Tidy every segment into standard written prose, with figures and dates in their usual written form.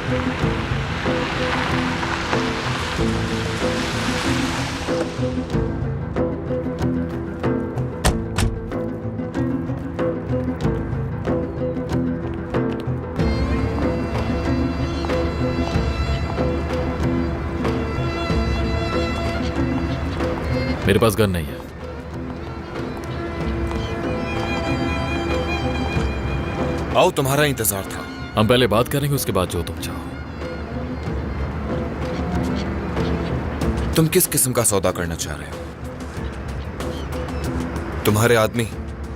मेरे पास गन नहीं है। आओ, तुम्हारा इंतजार था। हम पहले बात करेंगे, उसके बाद जो तुम चाहो। तुम किस किस्म का सौदा करना चाह रहे हो? तुम्हारे आदमी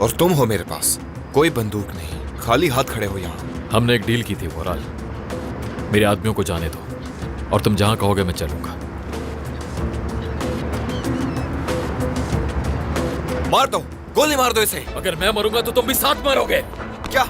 और तुम हो मेरे पास, कोई बंदूक नहीं, खाली हाथ खड़े हो यहां। हमने एक डील की थी वोराल, मेरे आदमियों को जाने दो और तुम जहां कहोगे मैं चलूंगा। मार दो, गोली मार दो इसे। अगर मैं मरूंगा तो तुम भी साथ मरोगे। क्या?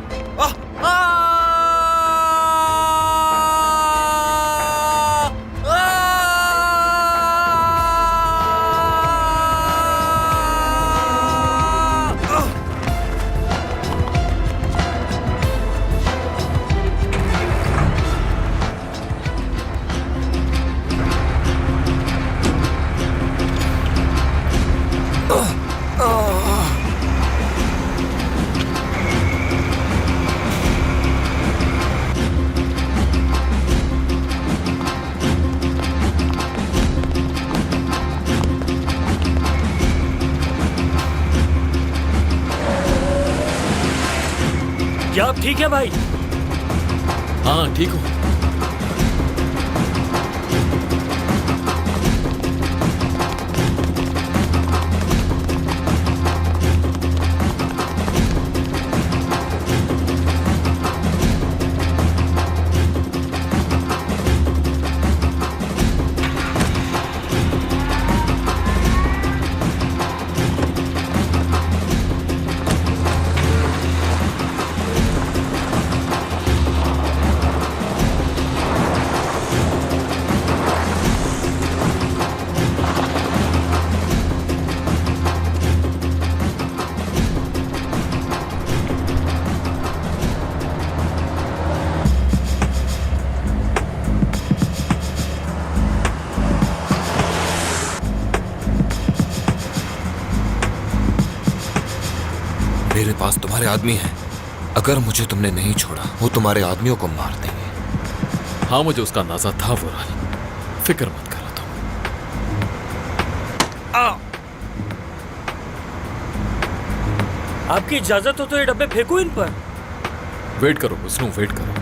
क्या आप ठीक है भाई? हाँ ठीक हूँ। मेरे पास तुम्हारे आदमी हैं। अगर मुझे तुमने नहीं छोड़ा, वो तुम्हारे आदमियों को मार देंगे। हाँ मुझे उसका अंदाजा था वोराल, फिक्र मत करो तुम। आपकी इजाजत हो तो ये डब्बे फेंकूं इन पर? वेट करो विष्णु, वेट करो।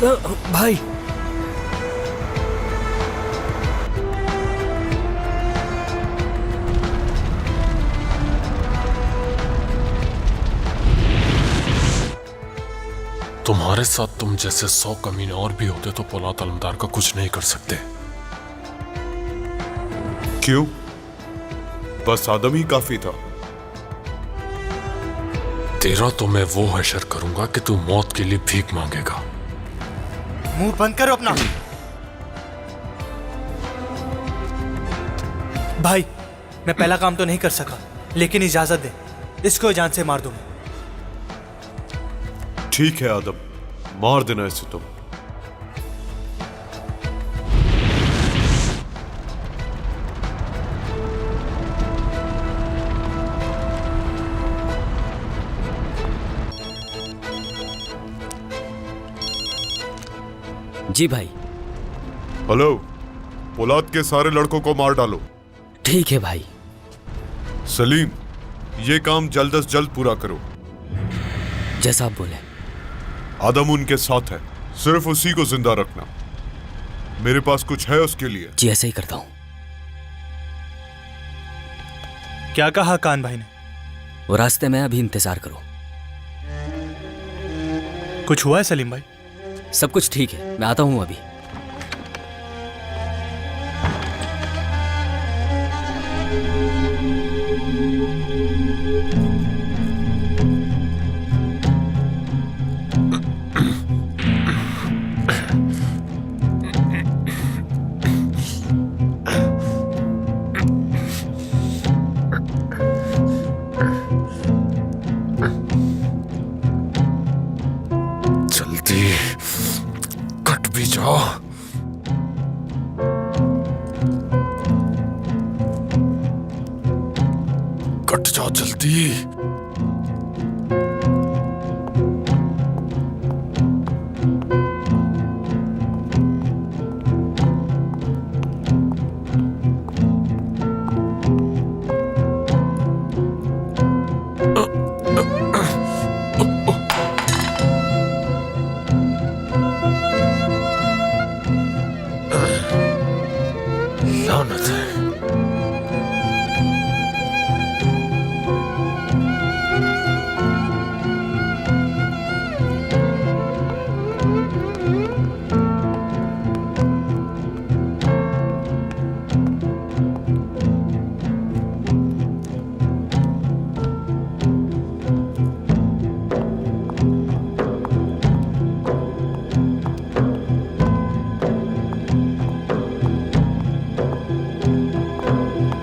भाई तुम्हारे साथ तुम जैसे 100 कमीने और भी होते तो पोलाद अलमदार का कुछ नहीं कर सकते। क्यों? बस आदम ही काफी था। तेरा तो मैं वो हशर करूंगा कि तू मौत के लिए भीख मांगेगा। मुंह बंद करो अपना। भाई मैं पहला काम तो नहीं कर सका, लेकिन इजाजत दे, इसको जान से मार दूं। ठीक है आदम, मार देना इसे तुम। जी भाई। हेलो, पोलाद के सारे लड़कों को मार डालो। ठीक है भाई। सलीम, ये काम जल्द से जल्द पूरा करो। जैसा आप बोले। आदम उनके साथ है, सिर्फ उसी को जिंदा रखना। मेरे पास कुछ है उसके लिए। जी ऐसे ही करता हूं। क्या कहा कान भाई ने? वो रास्ते में, अभी इंतजार करो। कुछ हुआ है सलीम भाई? सब कुछ ठीक है, मैं आता हूं अभी। जल्दी कट भी जाओ। कट जाओ जल्दी। लानत है।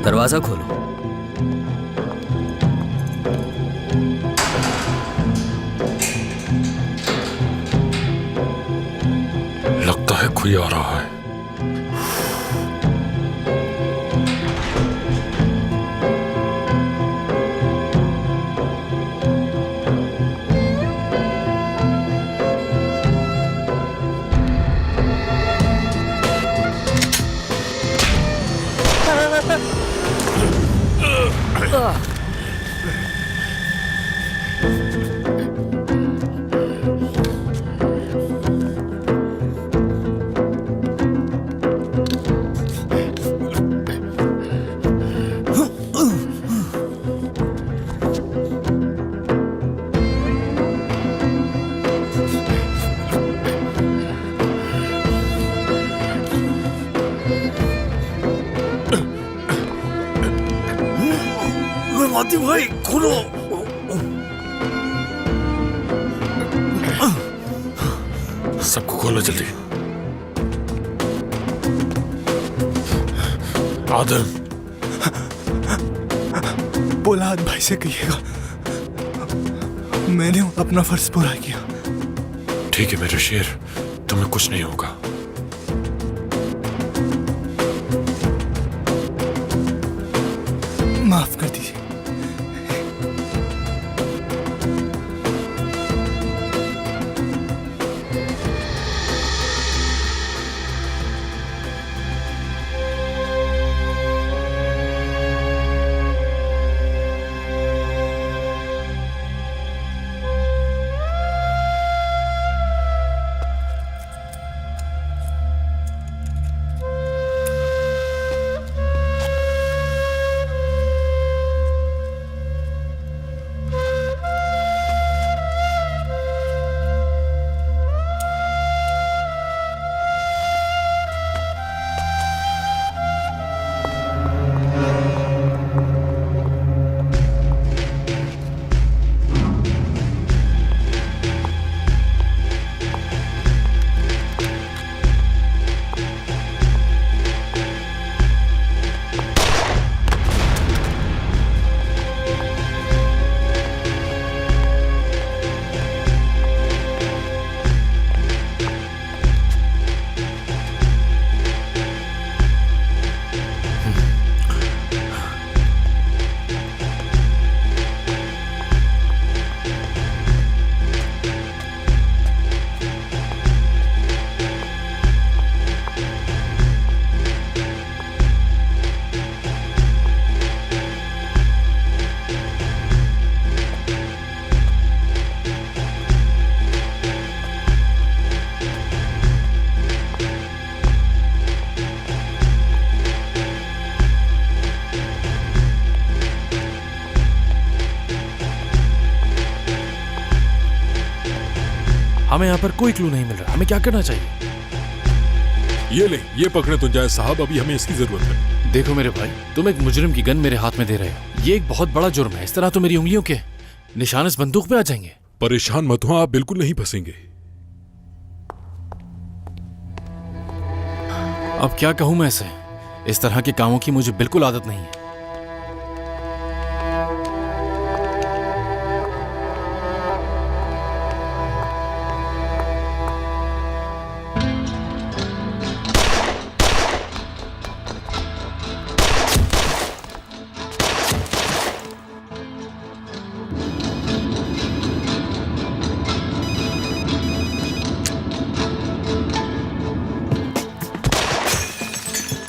दरवाजा खोलो। लगता है कोई आ रहा है। भाई खोलो। सबको खोलो जल्दी। आदम, पोलाद भाई से कहिएगा मैंने अपना फर्ज पूरा किया। ठीक है मेरे शेर, तुम्हें कुछ नहीं होगा। माफ कर दीजिए। हमें यहाँ पर कोई क्लू नहीं मिल रहा, हमें क्या करना चाहिए? ये ले, ये पकड़े तुंजाय साहब, अभी हमें इसकी जरूरत है। देखो मेरे भाई, तुम एक मुजरिम की गन मेरे हाथ में दे रहे हो, ये एक बहुत बड़ा जुर्म है। इस तरह तो मेरी उंगलियों के निशान इस बंदूक पे आ जाएंगे। परेशान मत हो, आप बिल्कुल नहीं फंसेंगे। अब क्या कहूं मैं इसे, इस तरह के कामों की मुझे बिल्कुल आदत नहीं है।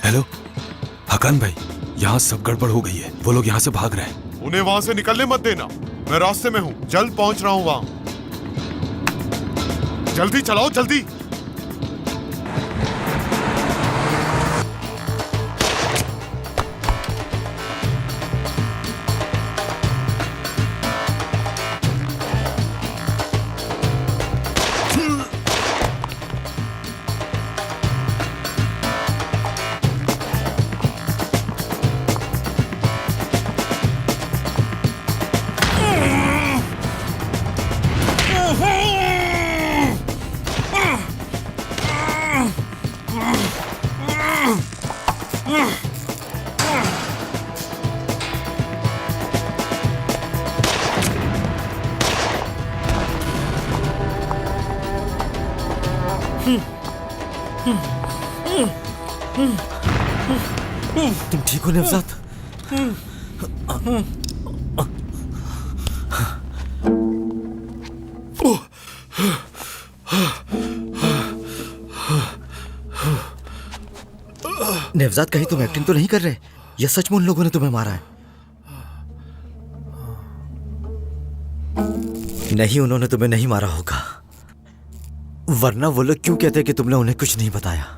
हेलो हकान भाई, यहाँ सब गड़बड़ हो गई है, वो लोग यहाँ से भाग रहे हैं। उन्हें वहां से निकलने मत देना, मैं रास्ते में हूँ, जल्द पहुंच रहा हूँ वहां। जल्दी चलाओ, जल्दी। तुम ठीक हो नवजात? नवजात, कहीं तुम एक्टिंग तो नहीं कर रहे? या सच में उन लोगों ने तुम्हें मारा है? नहीं, उन्होंने तुम्हें नहीं मारा होगा, वरना वो लोग क्यों कहते कि तुमने उन्हें कुछ नहीं बताया?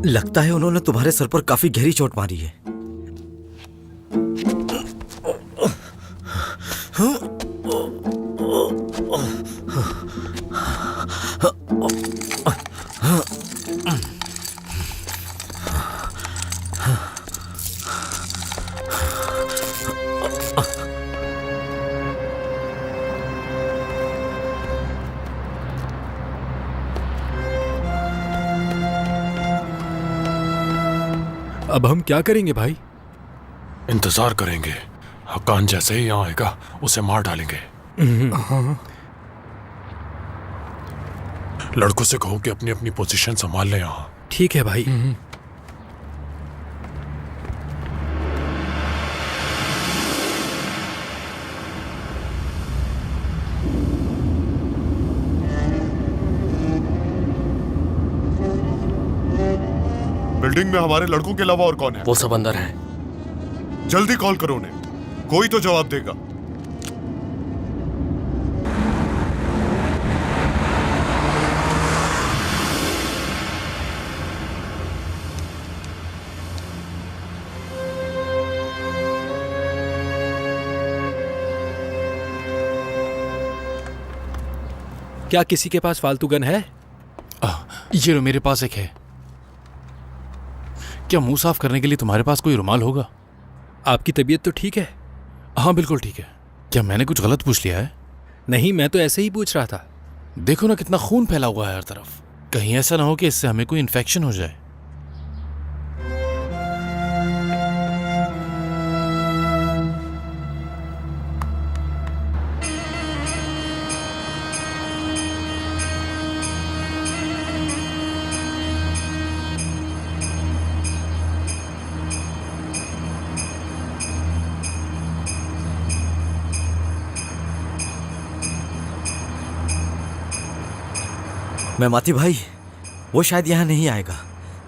लगता है उन्होंने तुम्हारे सर पर काफी गहरी चोट मारी है। अब हम क्या करेंगे भाई? इंतजार करेंगे, हकान जैसे ही यहाँ आएगा उसे मार डालेंगे। लड़कों से कहो कि अपनी अपनी पोजीशन संभाल लें यहाँ। ठीक है भाई। बिल्डिंग में हमारे लड़कों के अलावा और कौन है? वो सब अंदर हैं। जल्दी कॉल करो उन्हें, कोई तो जवाब देगा। क्या किसी के पास फालतू गन है? ये लो, मेरे पास एक है। क्या मुंह साफ करने के लिए तुम्हारे पास कोई रुमाल होगा? आपकी तबीयत तो ठीक है? हाँ बिल्कुल ठीक है। क्या मैंने कुछ गलत पूछ लिया है? नहीं, मैं तो ऐसे ही पूछ रहा था। देखो ना कितना खून फैला हुआ है हर तरफ, कहीं ऐसा ना हो कि इससे हमें कोई इन्फेक्शन हो जाए। मैं माती भाई, वो शायद यहाँ नहीं आएगा,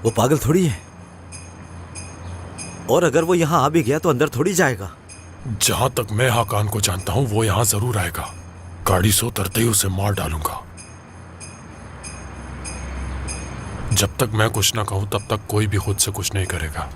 वो पागल थोड़ी है। और अगर वो यहाँ आ भी गया तो अंदर थोड़ी जाएगा। जहां तक मैं हकान को जानता हूं वो यहाँ जरूर आएगा। गाड़ी से उतरते ही उसे मार डालूंगा। जब तक मैं कुछ ना कहूं तब तक कोई भी खुद से कुछ नहीं करेगा।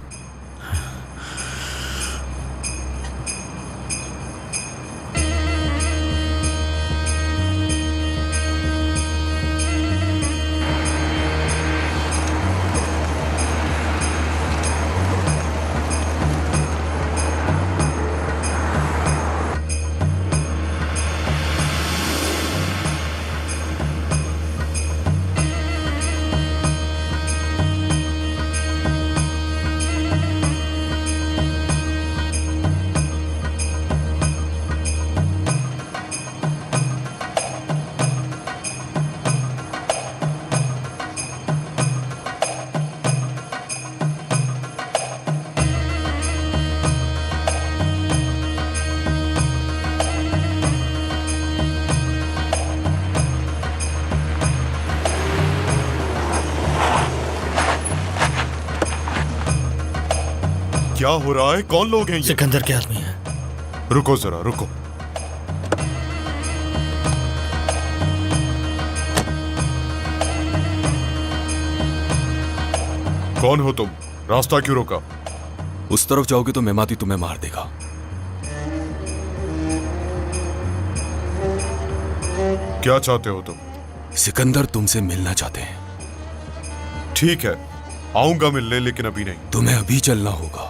क्या हो रहा है? कौन लोग हैं ये? सिकंदर के आदमी हैं। रुको जरा, रुको। कौन हो तुम? रास्ता क्यों रोका? उस तरफ जाओगे तो मेमाती तुम्हें मार देगा। क्या चाहते हो तुम? सिकंदर तुमसे मिलना चाहते हैं। ठीक है, आऊंगा मिलने, लेकिन अभी नहीं। तुम्हें अभी चलना होगा।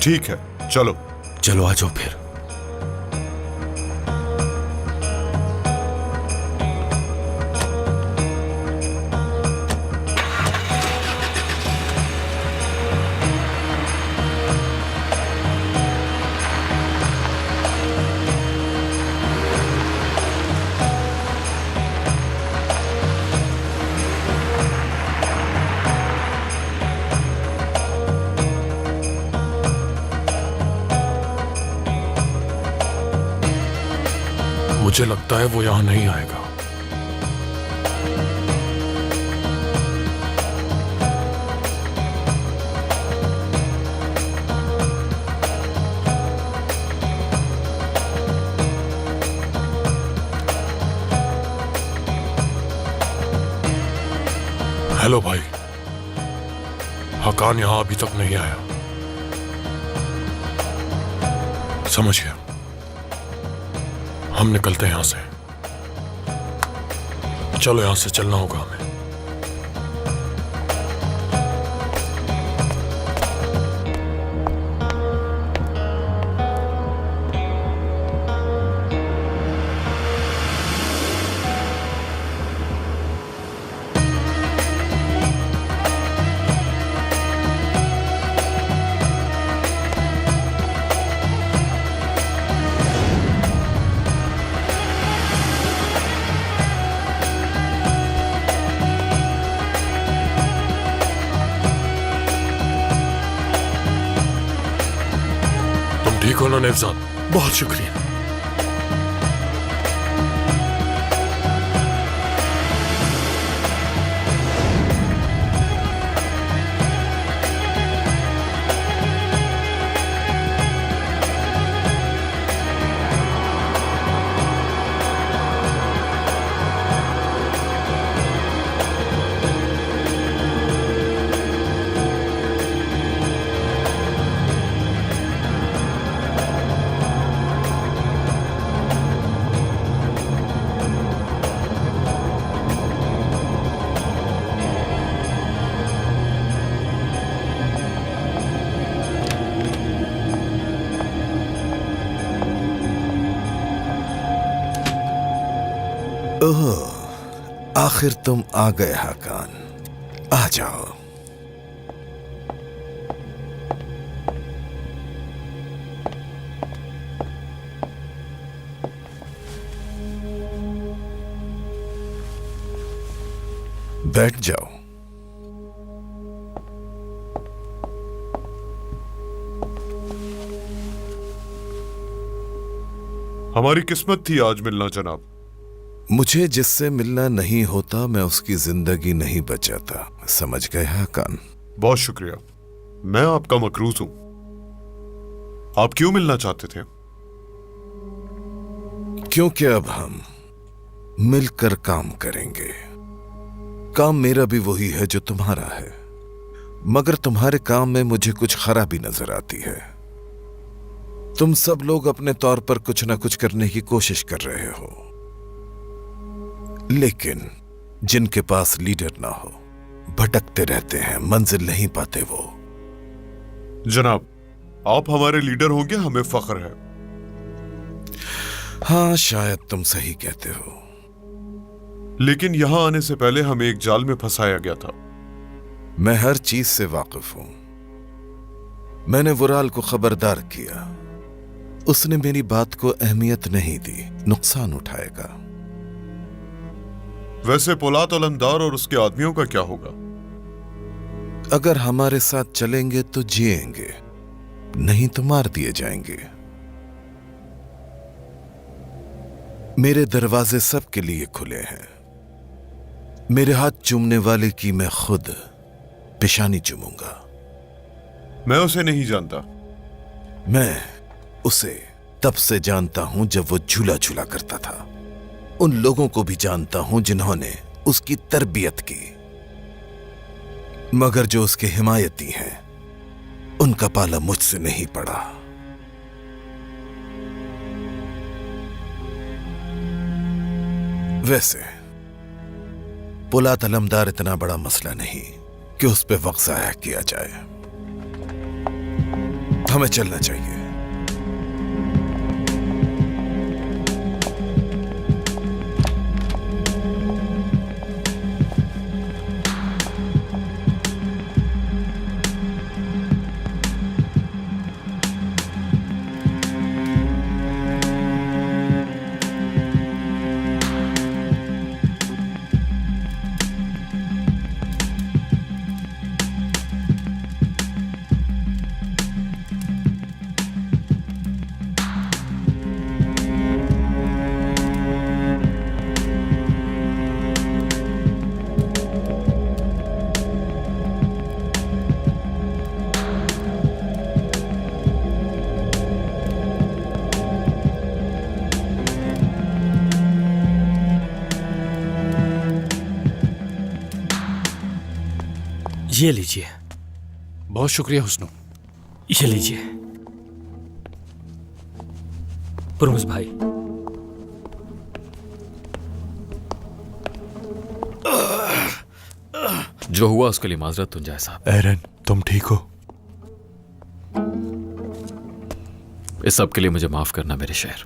ठीक है, चलो। चलो आ जाओ फिर। मुझे लगता है वो यहां नहीं आएगा। हेलो भाई, हकान यहां अभी तक नहीं आया। समझ गया, हम निकलते हैं यहां से। चलो, यहां से चलना होगा हमें। ठीक हो ना नेवजाद? बहुत शुक्रिया। ओह, आखिर तुम आ गए हकान। आ जाओ। बैठ जाओ। हमारी किस्मत थी आज मिलना जनाब। मुझे जिससे मिलना नहीं होता मैं उसकी जिंदगी नहीं बचाता, समझ गए हकान? बहुत शुक्रिया, मैं आपका मकरूज हूं। आप क्यों मिलना चाहते थे? क्योंकि अब हम मिलकर काम करेंगे। काम मेरा भी वही है जो तुम्हारा है, मगर तुम्हारे काम में मुझे कुछ खराबी नजर आती है। तुम सब लोग अपने तौर पर कुछ ना कुछ करने की कोशिश कर रहे हो, लेकिन जिनके पास लीडर ना हो भटकते रहते हैं, मंजिल नहीं पाते वो। जनाब, आप हमारे लीडर होंगे, हमें फख्र है। हाँ, शायद तुम सही कहते हो, लेकिन यहां आने से पहले हमें एक जाल में फंसाया गया था। मैं हर चीज से वाकिफ हूं। मैंने वुराल को खबरदार किया, उसने मेरी बात को अहमियत नहीं दी, नुकसान उठाएगा। वैसे पोलात अलंदार और उसके आदमियों का क्या होगा? अगर हमारे साथ चलेंगे तो जिएंगे, नहीं तो मार दिए जाएंगे। मेरे दरवाजे सबके लिए खुले हैं। मेरे हाथ चूमने वाले की मैं खुद पेशानी चूमूंगा। मैं उसे नहीं जानता। मैं उसे तब से जानता हूं जब वो झूला झूला करता था। उन लोगों को भी जानता हूं जिन्होंने उसकी तरबियत की, मगर जो उसके हिमायती हैं उनका पाला मुझसे नहीं पड़ा। वैसे पोलात अलमदार इतना बड़ा मसला नहीं कि उस पे वक्त जाया किया जाए। हमें चलना चाहिए। ये लीजिए। बहुत शुक्रिया हुस्नू। ये लीजिए। पुरमुस भाई, जो हुआ उसके लिए माजरत तुंजाए साहब। एरन, तुम ठीक हो? इस सब के लिए मुझे माफ करना मेरे शेर।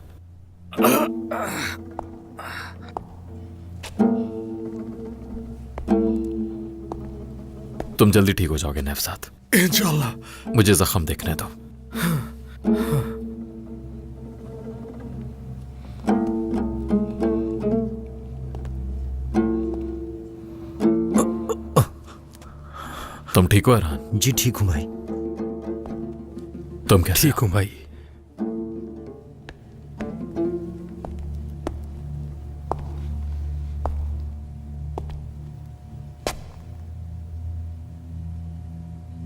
तुम जल्दी ठीक हो जाओगे नफसात, इंशाल्लाह। मुझे जख्म देखने दो। तुम ठीक हो अरहान? जी ठीक हूं भाई। तुम कैसे ठीक हूं भाई।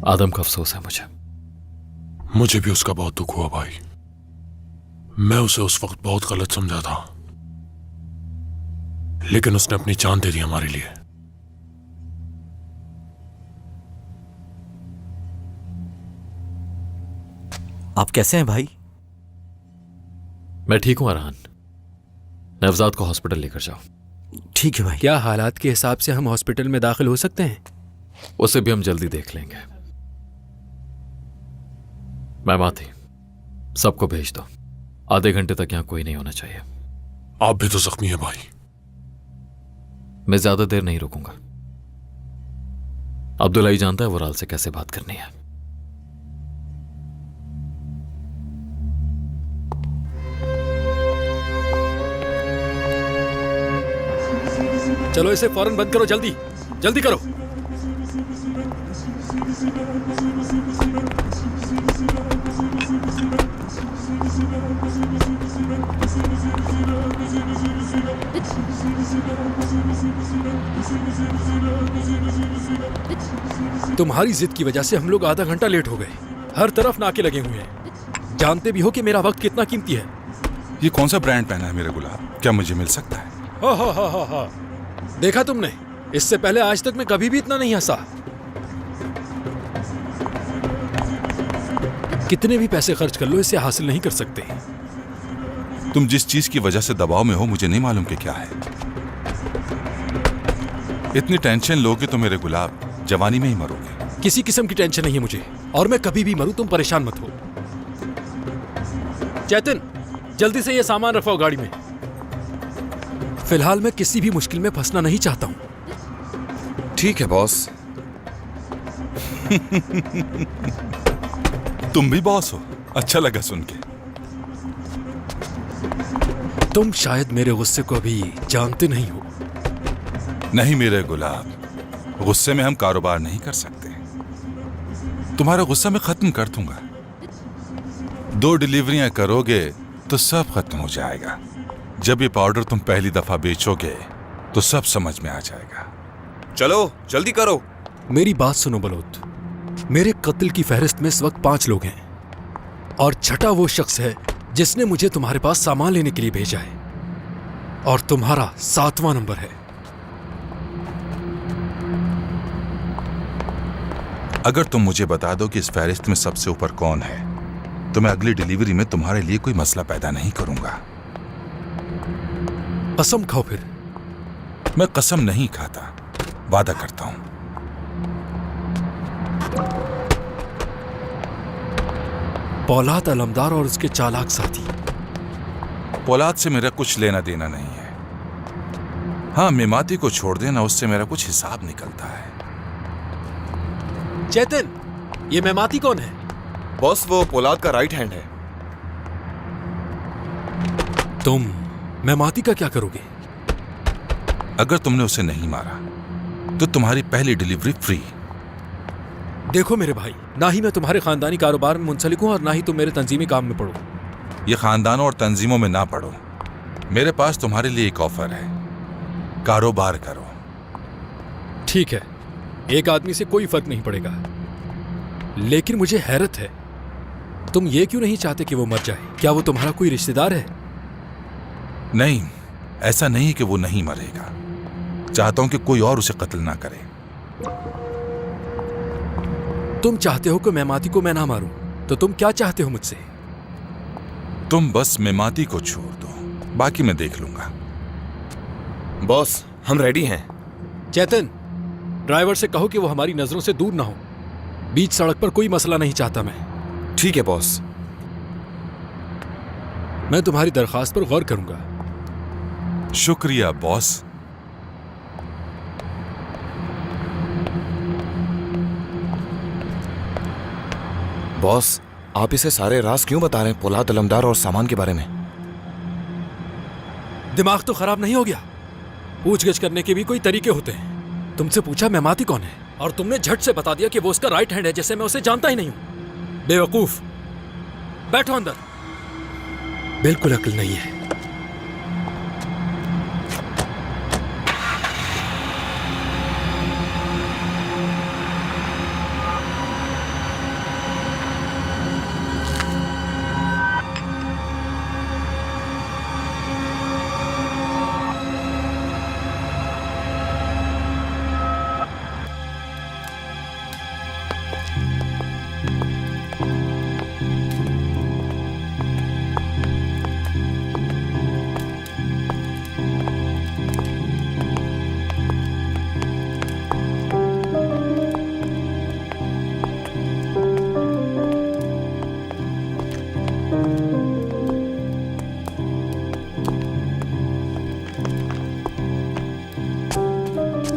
आदम का अफसोस है मुझे। मुझे भी उसका बहुत दुख हुआ भाई। मैं उसे उस वक्त बहुत गलत समझा था, लेकिन उसने अपनी जान दे दी हमारे लिए। आप कैसे हैं भाई? मैं ठीक हूं अरहान। नवजात को हॉस्पिटल लेकर जाओ। ठीक है भाई। क्या हालात के हिसाब से हम हॉस्पिटल में दाखिल हो सकते हैं? उसे भी हम जल्दी देख लेंगे। मैं माथी, सबको भेज दो। आधे घंटे तक यहां कोई नहीं होना चाहिए। आप भी तो जख्मी है भाई। मैं ज्यादा देर नहीं रुकूंगा। अब्दुल्ला ही जानता है वुराल से कैसे बात करनी है। चलो इसे फौरन बंद करो, जल्दी जल्दी करो। तुम्हारी जिद की वजह से हम लोग आधा घंटा लेट हो गए। हर तरफ नाके लगे हुए हैं। जानते भी हो कि मेरा वक्त कितना कीमती है। ये कौन सा ब्रांड पहना है मेरे गुलाब? क्या मुझे मिल सकता है? हो देखा तुमने, इससे पहले आज तक मैं कभी भी इतना नहीं हंसा। कितने भी पैसे खर्च कर लो, इसे हासिल नहीं कर सकते। तुम जिस चीज की वजह से दबाव में हो मुझे नहीं मालूम कि क्या है। इतनी टेंशन लोगे तो मेरे गुलाब जवानी में ही मरोगे। किसी किस्म की टेंशन नहीं है मुझे, और मैं कभी भी मरूं, तुम परेशान मत हो। चेतन, जल्दी से ये सामान रखवाओ गाड़ी में। फिलहाल मैं किसी भी मुश्किल में फंसना नहीं चाहता हूं। ठीक है बॉस। तुम भी बॉस हो, अच्छा लगा सुन के। तुम शायद मेरे गुस्से को अभी जानते नहीं हो। नहीं मेरे गुलाब, गुस्से में हम कारोबार नहीं कर सकते। तुम्हारा गुस्सा मैं खत्म कर दूंगा। 2 डिलीवरियां करोगे तो सब खत्म हो जाएगा। जब ये पाउडर तुम पहली दफा बेचोगे तो सब समझ में आ जाएगा। चलो जल्दी करो। मेरी बात सुनो बलोत, मेरे कत्ल की फहरिस्त में इस वक्त 5 लोग हैं, और छठा वो शख्स है जिसने मुझे तुम्हारे पास सामान लेने के लिए भेजा है, और तुम्हारा 7वां नंबर है। अगर तुम मुझे बता दो कि इस फहरिस्त में सबसे ऊपर कौन है तो मैं अगली डिलीवरी में तुम्हारे लिए कोई मसला पैदा नहीं करूंगा। कसम खाओ फिर। मैं कसम नहीं खाता, वादा करता हूं। पौलाद अलमदार और उसके चालाक साथी। पौलाद से मेरा कुछ लेना देना नहीं है। हाँ, मेमाती को छोड़ देना, उससे मेरा कुछ हिसाब निकलता है। चेतन, ये मेमाती कौन है? बॉस वो पोलाद का राइट हैंड है। तुम मेमाती का क्या करोगे? अगर तुमने उसे नहीं मारा तो तुम्हारी पहली डिलीवरी फ्री। देखो मेरे भाई, ना ही मैं तुम्हारे खानदानी कारोबार में मुंसलिक हूं और ना ही तुम मेरे तंजीमी काम में पड़ो। ये खानदानों और तंजीमों में ना पड़ो। मेरे पास तुम्हारे लिए एक ऑफर है, कारोबार करो। ठीक है, एक आदमी से कोई फर्क नहीं पड़ेगा, लेकिन मुझे हैरत है, तुम ये क्यों नहीं चाहते कि वो मर जाए? क्या वो तुम्हारा कोई रिश्तेदार है? नहीं, ऐसा नहीं कि वो नहीं मरेगा। चाहता हूं कि कोई और उसे कत्ल ना करे। तुम चाहते हो कि मेमाती को मैं ना मारूं, तो तुम क्या चाहते हो मुझसे? तुम बस मेमाती को छोड़ दो, बाकी मैं देख लूंगा। बॉस हम रेडी हैं। चेतन, ड्राइवर से कहो कि वो हमारी नजरों से दूर ना हो। बीच सड़क पर कोई मसला नहीं चाहता मैं। ठीक है बॉस। मैं तुम्हारी दरखास्त पर गौर करूंगा। शुक्रिया बॉस। बॉस आप इसे सारे राज क्यों बता रहे हैं पोलाद अलमदार और सामान के बारे में? दिमाग तो खराब नहीं हो गया? पूछगिछ करने के भी कोई तरीके होते हैं। तुमसे पूछा मेमाती कौन है और तुमने झट से बता दिया कि वो उसका राइट हैंड है, जैसे मैं उसे जानता ही नहीं हूं। बेवकूफ, बैठो अंदर। बिल्कुल अक्ल नहीं है।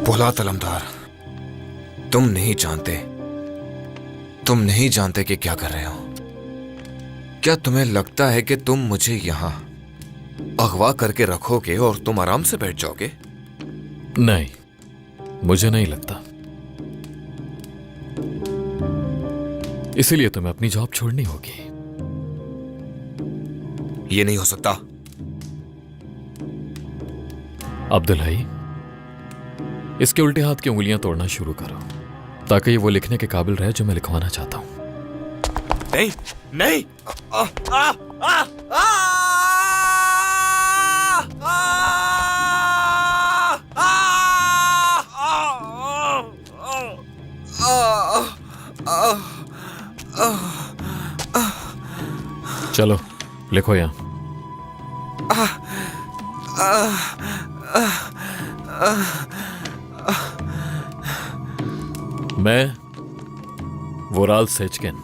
पोलाद अलमदार, तुम नहीं जानते कि क्या कर रहे हो। क्या तुम्हें लगता है कि तुम मुझे यहां अगवा करके रखोगे और तुम आराम से बैठ जाओगे? नहीं, मुझे नहीं लगता। इसीलिए तुम्हें अपनी जॉब छोड़नी होगी। ये नहीं हो सकता। अब्दुल हई, इसके उल्टे हाथ की उंगलियां तोड़ना शुरू करो, ताकि ये वो लिखने के काबिल रहे जो मैं लिखवाना चाहता हूं। नहीं नहीं। चलो लिखो यहां। मैं वोराल सेचकिन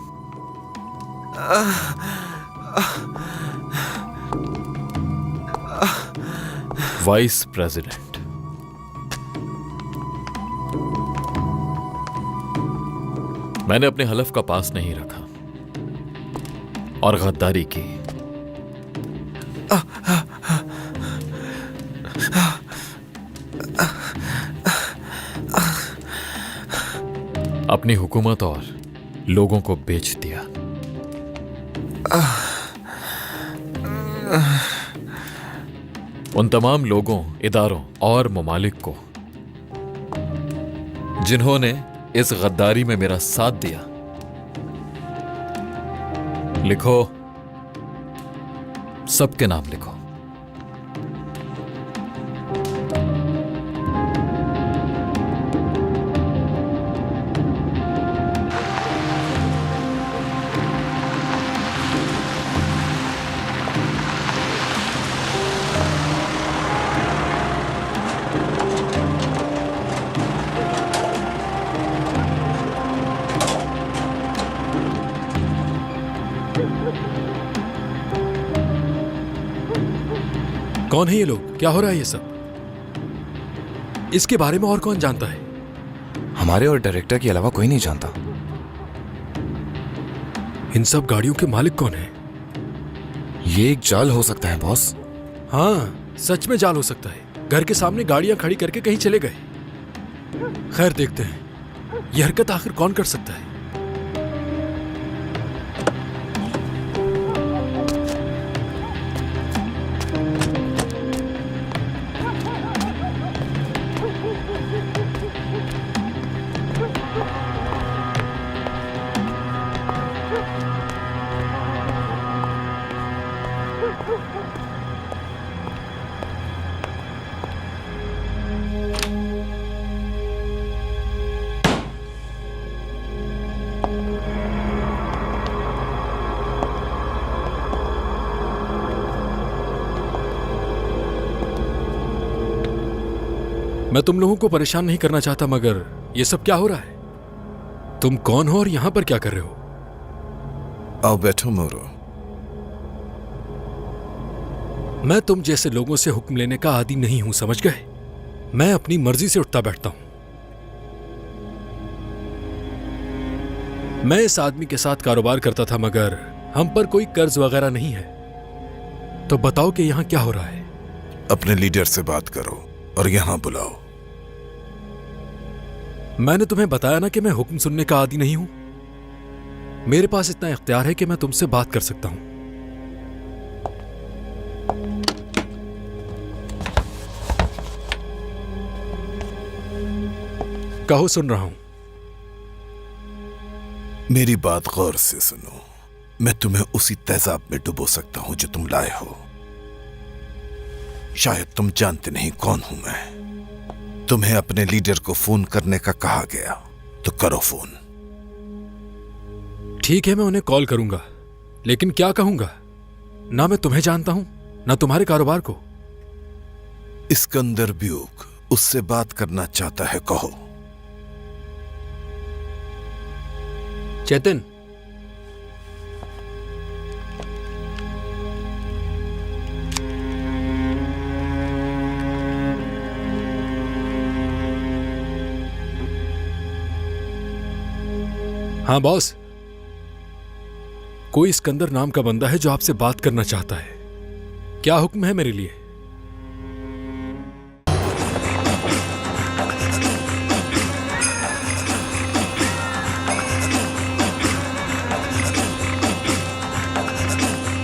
वाइस प्रेसिडेंट मैंने अपने हलफ का पास नहीं रखा और गद्दारी की। अपनी हुकूमत और लोगों को बेच दिया। उन तमाम लोगों, इदारों और ममालिक को जिन्होंने इस गद्दारी में मेरा साथ दिया, लिखो, सबके नाम लिखो। कौन है ये लोग? क्या हो रहा है ये सब? इसके बारे में और कौन जानता है? हमारे और डायरेक्टर के अलावा कोई नहीं जानता। इन सब गाड़ियों के मालिक कौन है? ये एक जाल हो सकता है बॉस। हाँ, सच में जाल हो सकता है। घर के सामने गाड़ियां खड़ी करके कहीं चले गए। खैर देखते हैं यह हरकत आखिर कौन कर सकता है। मैं तुम लोगों को परेशान नहीं करना चाहता, मगर ये सब क्या हो रहा है? तुम कौन हो और यहां पर क्या कर रहे हो? आओ बैठो मोरो। मैं तुम जैसे लोगों से हुक्म लेने का आदी नहीं हूं, समझ गए? मैं अपनी मर्जी से उठता बैठता हूं। मैं इस आदमी के साथ कारोबार करता था, मगर हम पर कोई कर्ज वगैरह नहीं है। तो बताओ कि यहां क्या हो रहा है? अपने लीडर से बात करो और यहां बुलाओ। मैंने तुम्हें बताया ना कि मैं हुक्म सुनने का आदी नहीं हूं। मेरे पास इतना इख्तियार है कि मैं तुमसे बात कर सकता हूं। कहो, सुन रहा हूं। मेरी बात गौर से सुनो। मैं तुम्हें उसी तेजाब में डुबो सकता हूं जो तुम लाए हो। शायद तुम जानते नहीं कौन हूं मैं। तुम्हें अपने लीडर को फोन करने का कहा गया, तो करो फोन। ठीक है, मैं उन्हें कॉल करूंगा, लेकिन क्या कहूंगा? ना मैं तुम्हें जानता हूं, ना तुम्हारे कारोबार को। इस्कंदर ब्यूक उससे बात करना चाहता है, कहो। चेतन, हाँ बॉस, कोई इस्कंदर नाम का बंदा है जो आपसे बात करना चाहता है। क्या हुक्म है मेरे लिए?